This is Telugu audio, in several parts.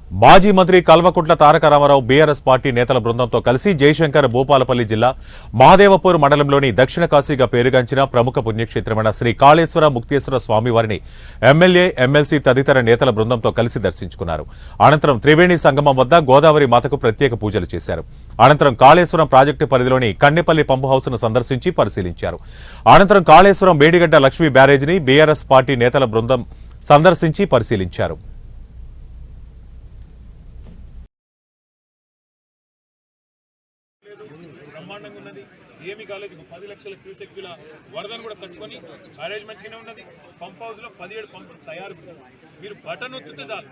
మాజీ మంత్రి కల్వకుంట్ల తారక రామారావు బీఆర్ఎస్ పార్టీ నేతల బృందంతో కలిసి జయశంకర్ భూపాలపల్లి జిల్లా మహదేవపూర్ మండలంలోని దక్షిణ కాశీగా పేరుగాంచిన ప్రముఖ పుణ్యక్షేత్రమైన శ్రీ కాళేశ్వర ముక్తేశ్వర స్వామివారిని ఎమ్మెల్యే ఎమ్మెల్సీ తదితర నేతల బృందంతో కలిసి దర్శించుకున్నారు. అనంతరం త్రివేణి సంగమం వద్ద గోదావరి మాతకు ప్రత్యేక పూజలు చేశారు. అనంతరం కాళేశ్వరం ప్రాజెక్టు పరిధిలోని కన్నెపల్లి పంపు హౌస్ ను సందర్శించి పరిశీలించారు. అనంతరం కాళేశ్వరం మేడిగడ్డ లక్ష్మీ బ్యారేజీని బీఆర్ఎస్ పార్టీ నేతల బృందం సందర్శించి పరిశీలించారు. బ్రహ్మాండంగా ఉన్నది, ఏమి కాలేదు. 10 లక్షల క్యూసెక్ల వరదను కూడా తట్టుకొని అరేంజ్మెంట్గానే ఉన్నది. పంప్ హౌస్లో 17 పంపులు తయారు. మీరు బటన్ ఒత్తితే చాలు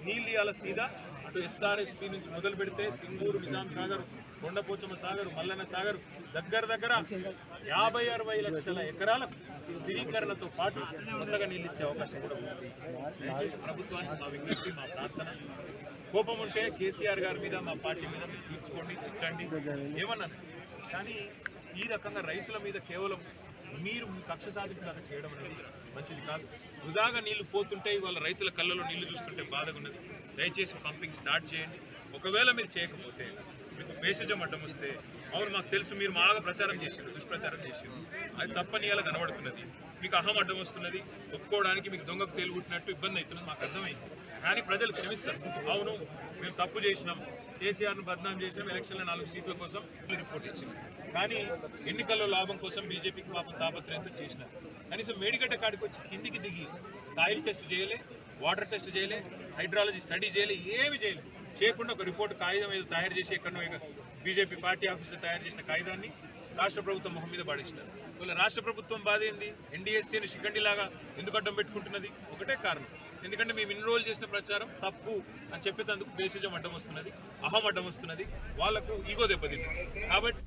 నీళ్ళు ఇవ్వాలి సీదా. అటు ఎస్ఆర్ఎస్పీ నుంచి మొదలు పెడితే సింగూరు, నిజాం సాగర్, కొండపోచమ్మ సాగర్, మల్లన్న సాగర్ దగ్గర 50-60 లక్షల ఎకరాలకు స్థిరీకరణతో పాటు కొత్తగా నీళ్ళు ఇచ్చే అవకాశం కూడా ఉంది. దయచేసి ప్రభుత్వానికి మా విజ్ఞప్తి, మా ప్రార్థన, కోపం ఉంటే కేసీఆర్ గారి మీద, మా పార్టీ మీద మీరు తీర్చుకోండి, తిట్టండి, ఏమన్నాను. కానీ ఈ రకంగా రైతుల మీద కేవలం మీరు కక్ష సాధింపులాగా చేయడం అనేది మంచిది కాదు. వృధాగా నీళ్లు పోతుంటే ఇవాళ రైతుల కళ్ళలో నీళ్లు చూస్తుంటే బాధగా ఉన్నది. దయచేసి పంపింగ్ స్టార్ట్ చేయండి. ఒకవేళ మీరు చేయకపోతే, మీకు బేసిజం అడ్డం వస్తే, అవును మాకు తెలుసు మీరు బాగా ప్రచారం చేసారు, దుష్ప్రచారం చేసారు, అది తప్పని ఇలా కనబడుతున్నది, మీకు అహం అడ్డం వస్తున్నది, ఒప్పుకోవడానికి మీకు దొంగకు తేలుగుట్టినట్టు ఇబ్బంది అవుతున్నది, మాకు అర్థమైంది. కానీ ప్రజలు క్షమిస్తారు. అవును మేము తప్పు చేసినాం, కేసీఆర్ను బద్నాం చేసాం, ఎలక్షన్ల 4 సీట్ల కోసం రిపోర్ట్ ఇచ్చింది. కానీ ఎన్నికల్లో లాభం కోసం బీజేపీకి పాపం తాపత్రయంతో చేసినారు. కనీసం మేడిగడ్డ కాడికి వచ్చి కిందికి దిగి సాయిల్ టెస్ట్ చేయలే, వాటర్ టెస్ట్ చేయలే, హైడ్రాలజీ స్టడీ చేయలే, ఏమి చేయలేదు. చేయకుండా ఒక రిపోర్ట్ కాగితం ఏదో తయారు చేసి ఎక్కడో బీజేపీ పార్టీ ఆఫీసులో తయారు చేసిన కాగితాన్ని రాష్ట్ర ప్రభుత్వం మొహం మీద పడేసినారు. వీళ్ళ రాష్ట్ర ప్రభుత్వం బాధ ఏంది? ఎన్డీఎస్సీని షికండిలాగా ఎందుకు అడ్డం పెట్టుకుంటున్నది? ఒకటే కారణం, ఎందుకంటే మేము ఇన్ని రోజులు చేసిన ప్రచారం తప్పు అని చెప్పేందుకు బేసిజం అడ్డం వస్తున్నది, అహం అడ్డం వస్తున్నది, వాళ్లకు ఈగో దెబ్బతింది. కాబట్టి